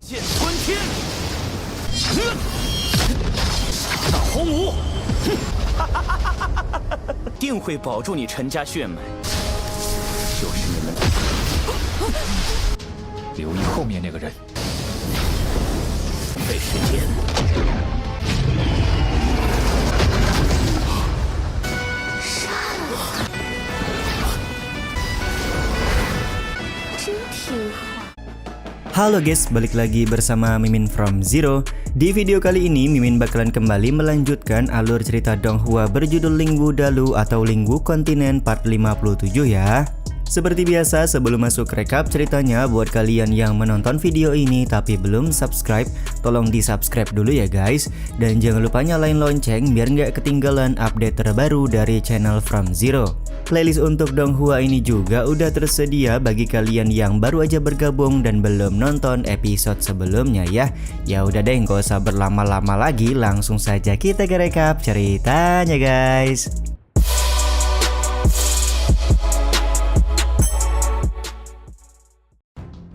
剑穿天，大荒芜，定会保住你陈家血脉。就是你们，留意后面那个人。费时间。杀了他，真听话。Halo guys, balik lagi bersama Mimin from Zero. Di video kali ini Mimin bakalan kembali melanjutkan alur cerita Donghua berjudul Lingwu Dalu atau Lingwu Kontinen part 57 ya. Seperti biasa, sebelum masuk rekap ceritanya, buat kalian yang menonton video ini tapi belum subscribe, tolong di subscribe dulu ya guys. Dan jangan lupa nyalain lonceng biar nggak ketinggalan update terbaru dari channel From Zero. Playlist untuk Donghua ini juga udah tersedia bagi kalian yang baru aja bergabung dan belum nonton episode sebelumnya ya. Ya udah deh, nggak usah berlama-lama lagi, langsung saja kita ke rekap ceritanya guys.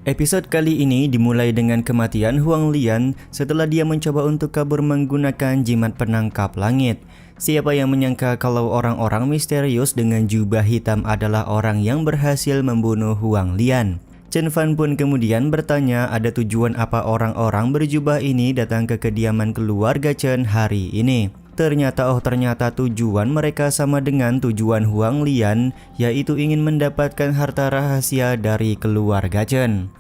Episode kali ini dimulai dengan kematian Huang Lian setelah dia mencoba untuk kabur menggunakan jimat penangkap langit. Siapa yang menyangka kalau orang-orang misterius dengan jubah hitam adalah orang yang berhasil membunuh Huang Lian. Chen Fan pun kemudian bertanya ada tujuan apa orang-orang berjubah ini datang ke kediaman keluarga Chen hari ini. Ternyata tujuan mereka sama dengan tujuan Huang Lian, yaitu ingin mendapatkan harta rahasia dari keluarga Chen.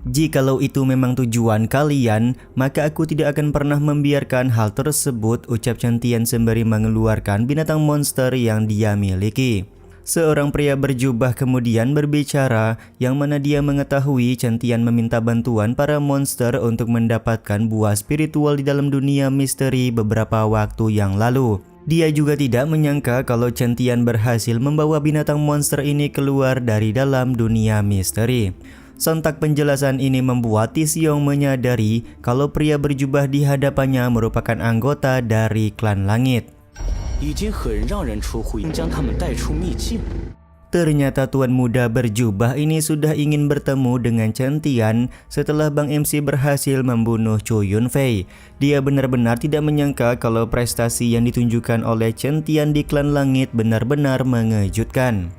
Jikalau itu memang tujuan kalian, maka aku tidak akan pernah membiarkan hal tersebut, ucap Chen Tian sembari mengeluarkan binatang monster yang dia miliki. Seorang pria berjubah kemudian berbicara, yang mana dia mengetahui Chen Tian meminta bantuan para monster untuk mendapatkan buah spiritual di dalam dunia misteri beberapa waktu yang lalu. Dia juga tidak menyangka kalau Chen Tian berhasil membawa binatang monster ini keluar dari dalam dunia misteri. Sontak penjelasan ini membuat Tisiong menyadari kalau pria berjubah di hadapannya merupakan anggota dari klan langit. Ternyata tuan muda berjubah ini sudah ingin bertemu dengan Chen Tian setelah Bang MC berhasil membunuh Chu Yunfei. Dia benar-benar tidak menyangka kalau prestasi yang ditunjukkan oleh Chen Tian di klan langit benar-benar mengejutkan.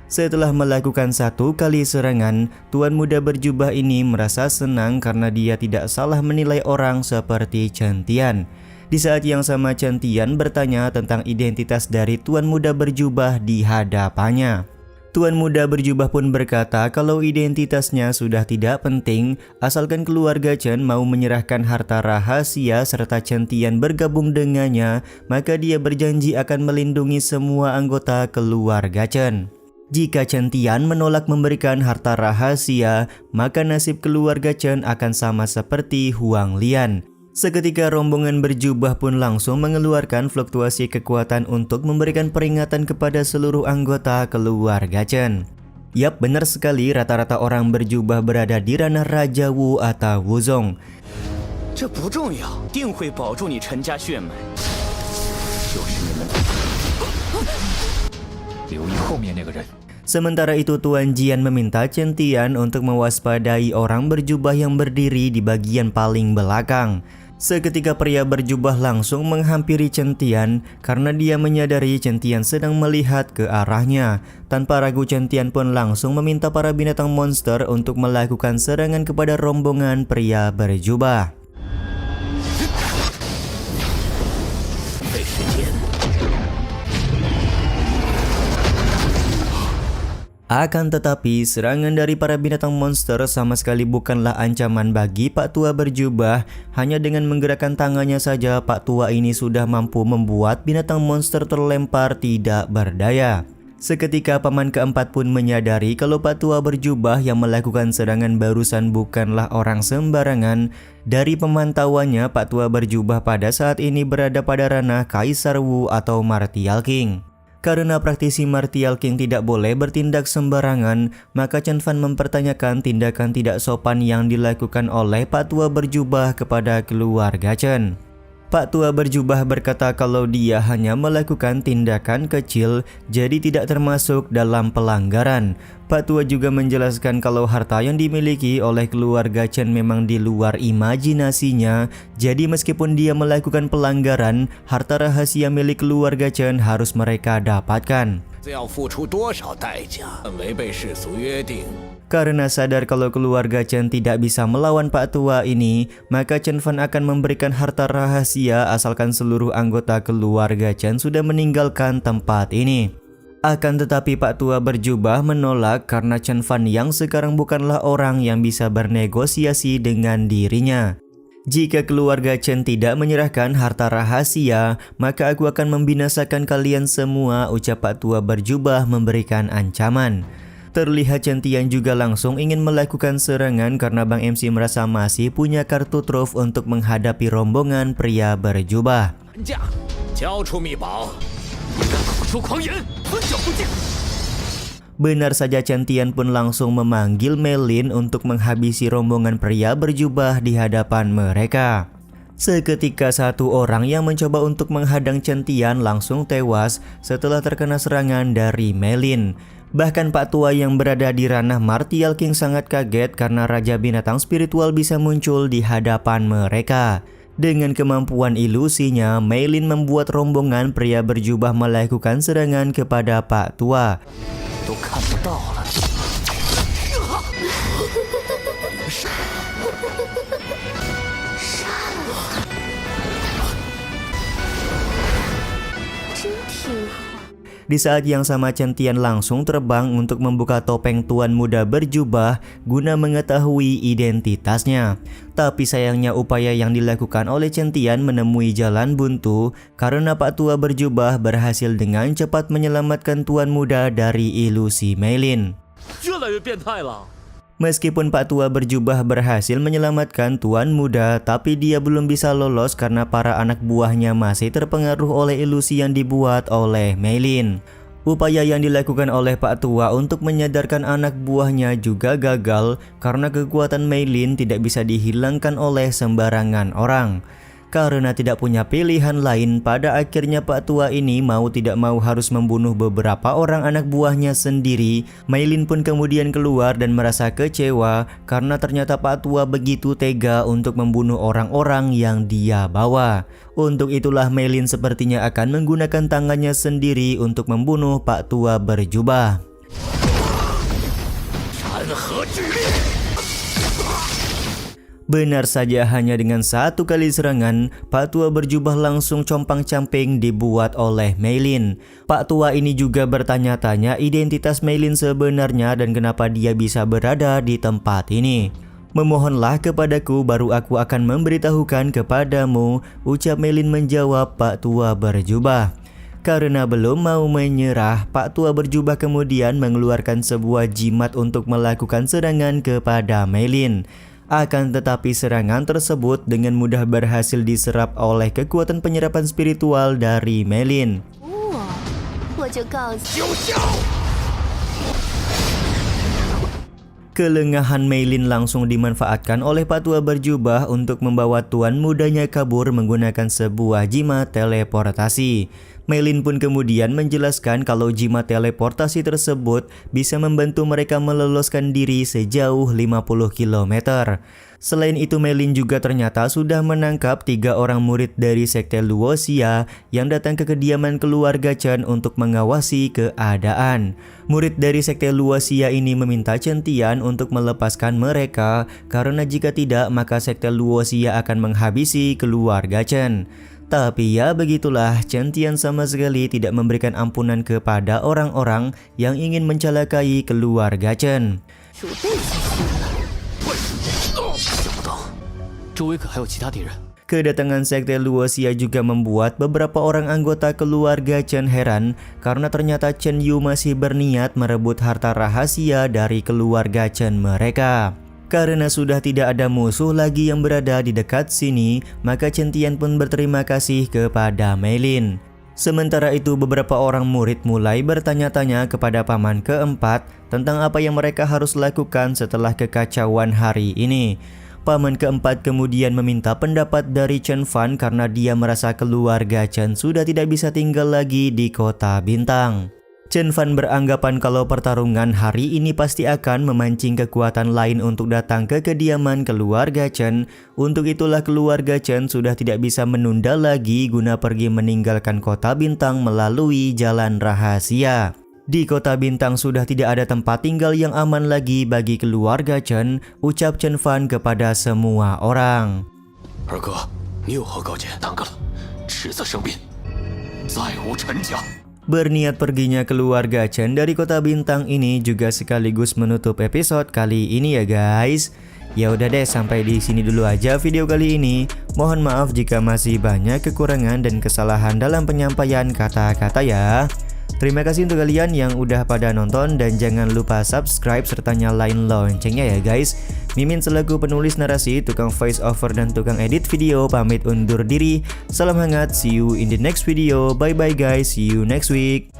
Setelah melakukan satu kali serangan, tuan muda berjubah ini merasa senang karena dia tidak salah menilai orang seperti Chen Tian. Di saat yang sama Chen Tian bertanya tentang identitas dari tuan muda berjubah di hadapannya. Tuan muda berjubah pun berkata kalau identitasnya sudah tidak penting, asalkan keluarga Chen mau menyerahkan harta rahasia serta Chen Tian bergabung dengannya, maka dia berjanji akan melindungi semua anggota keluarga Chen. Jika Chen Tian menolak memberikan harta rahasia, maka nasib keluarga Chen akan sama seperti Huang Lian. Seketika rombongan berjubah pun langsung mengeluarkan fluktuasi kekuatan untuk memberikan peringatan kepada seluruh anggota keluarga Chen. Yap, benar sekali, rata-rata orang berjubah berada di ranah Raja Wu atau Wuzong. 这不重要，定会保住你陈家血脉。就是你们。留意后面那个人。 Sementara itu Tuan Jian meminta Chen Tian untuk mewaspadai orang berjubah yang berdiri di bagian paling belakang. Seketika pria berjubah langsung menghampiri Chen Tian karena dia menyadari Chen Tian sedang melihat ke arahnya. Tanpa ragu Chen Tian pun langsung meminta para binatang monster untuk melakukan serangan kepada rombongan pria berjubah. Akan tetapi, serangan dari para binatang monster sama sekali bukanlah ancaman bagi Pak Tua berjubah. Hanya dengan menggerakkan tangannya saja, Pak Tua ini sudah mampu membuat binatang monster terlempar tidak berdaya. Seketika paman keempat pun menyadari kalau Pak Tua berjubah yang melakukan serangan barusan bukanlah orang sembarangan. Dari pemantauannya, Pak Tua berjubah pada saat ini berada pada ranah Kaisar Wu atau Martial King. Karena praktisi Martial King tidak boleh bertindak sembarangan, maka Chen Fan mempertanyakan tindakan tidak sopan yang dilakukan oleh Pak Tua berjubah kepada keluarga Chen. Pak tua berjubah berkata kalau dia hanya melakukan tindakan kecil, jadi tidak termasuk dalam pelanggaran. Pak tua juga menjelaskan kalau harta yang dimiliki oleh keluarga Chen memang di luar imajinasinya, jadi meskipun dia melakukan pelanggaran, harta rahasia milik keluarga Chen harus mereka dapatkan. Karena sadar kalau keluarga Chen tidak bisa melawan Pak tua ini, maka Chen Fan akan memberikan harta rahasia asalkan seluruh anggota keluarga Chen sudah meninggalkan tempat ini. Akan tetapi Pak tua berjubah menolak karena Chen Fan yang sekarang bukanlah orang yang bisa bernegosiasi dengan dirinya. Jika keluarga Chen tidak menyerahkan harta rahasia, maka aku akan membinasakan kalian semua, ucap Pak tua berjubah memberikan ancaman. Terlihat Chen Tian juga langsung ingin melakukan serangan karena Bang MC merasa masih punya kartu truf untuk menghadapi rombongan pria berjubah. Benar saja, Chen Tian pun langsung memanggil Mei Lin untuk menghabisi rombongan pria berjubah di hadapan mereka. Seketika satu orang yang mencoba untuk menghadang Chen Tian langsung tewas setelah terkena serangan dari Mei Lin. Bahkan Pak tua yang berada di ranah Martial King sangat kaget karena Raja Binatang Spiritual bisa muncul di hadapan mereka. Dengan kemampuan ilusinya, Mei Lin membuat rombongan pria berjubah melakukan serangan kepada Pak tua. Di saat yang sama Chen Tian langsung terbang untuk membuka topeng tuan muda berjubah guna mengetahui identitasnya. Tapi sayangnya upaya yang dilakukan oleh Chen Tian menemui jalan buntu karena Pak tua berjubah berhasil dengan cepat menyelamatkan tuan muda dari ilusi Mei Lin. Meskipun Pak tua berjubah berhasil menyelamatkan tuan muda, tapi dia belum bisa lolos karena para anak buahnya masih terpengaruh oleh ilusi yang dibuat oleh Mei Lin. Upaya yang dilakukan oleh Pak tua untuk menyadarkan anak buahnya juga gagal karena kekuatan Mei Lin tidak bisa dihilangkan oleh sembarangan orang. Karena tidak punya pilihan lain, pada akhirnya Pak tua ini mau tidak mau harus membunuh beberapa orang anak buahnya sendiri. Mei Lin pun kemudian keluar dan merasa kecewa karena ternyata Pak tua begitu tega untuk membunuh orang-orang yang dia bawa. Untuk itulah Mei Lin sepertinya akan menggunakan tangannya sendiri untuk membunuh Pak tua berjubah. Benar saja, hanya dengan satu kali serangan, Pak tua berjubah langsung compang-camping dibuat oleh Mei Lin. Pak tua ini juga bertanya-tanya identitas Mei Lin sebenarnya dan kenapa dia bisa berada di tempat ini. Memohonlah kepadaku, baru aku akan memberitahukan kepadamu, ucap Mei Lin menjawab Pak tua berjubah. Karena belum mau menyerah, Pak tua berjubah kemudian mengeluarkan sebuah jimat untuk melakukan serangan kepada Mei Lin. Akan tetapi serangan tersebut dengan mudah berhasil diserap oleh kekuatan penyerapan spiritual dari Mei Lin. Kelengahan Mei Lin langsung dimanfaatkan oleh Pak tua berjubah untuk membawa tuan mudanya kabur menggunakan sebuah jimat teleportasi. Mei Lin pun kemudian menjelaskan kalau jimat teleportasi tersebut bisa membantu mereka meloloskan diri sejauh 50 km. Selain itu, Mei Lin juga ternyata sudah menangkap 3 orang murid dari sekte Luoxia yang datang ke kediaman keluarga Chen untuk mengawasi keadaan. Murid dari sekte Luoxia ini meminta Chen Tian untuk melepaskan mereka karena jika tidak maka sekte Luoxia akan menghabisi keluarga Chen. Tapi ya begitulah, Chen Tian sama sekali tidak memberikan ampunan kepada orang-orang yang ingin mencelakai keluarga Chen. Kedatangan sekte Luoxia juga membuat beberapa orang anggota keluarga Chen heran karena ternyata Chen Yu masih berniat merebut harta rahasia dari keluarga Chen mereka. Karena sudah tidak ada musuh lagi yang berada di dekat sini, maka Chen Tian pun berterima kasih kepada Mei Lin. Sementara itu, beberapa orang murid mulai bertanya-tanya kepada paman keempat tentang apa yang mereka harus lakukan setelah kekacauan hari ini. Paman keempat kemudian meminta pendapat dari Chen Fan karena dia merasa keluarga Chen sudah tidak bisa tinggal lagi di Kota Bintang. Chen Fan beranggapan kalau pertarungan hari ini pasti akan memancing kekuatan lain untuk datang ke kediaman keluarga Chen. Untuk itulah keluarga Chen sudah tidak bisa menunda lagi guna pergi meninggalkan Kota Bintang melalui jalan rahasia. Di Kota Bintang sudah tidak ada tempat tinggal yang aman lagi bagi keluarga Chen, ucap Chen Fan kepada semua orang. 二哥，你有何高见？耽搁了，迟则生变，再无陈家。 Berniat perginya keluarga Chen dari Kota Bintang ini juga sekaligus menutup episode kali ini ya guys. Ya udah deh, sampai di sini dulu aja video kali ini. Mohon maaf jika masih banyak kekurangan dan kesalahan dalam penyampaian kata-kata ya. Terima kasih untuk kalian yang udah pada nonton dan jangan lupa subscribe serta nyalain loncengnya ya guys. Mimin selaku penulis narasi, tukang voice over dan tukang edit video pamit undur diri. Salam hangat, see you in the next video. Bye bye guys, see you next week.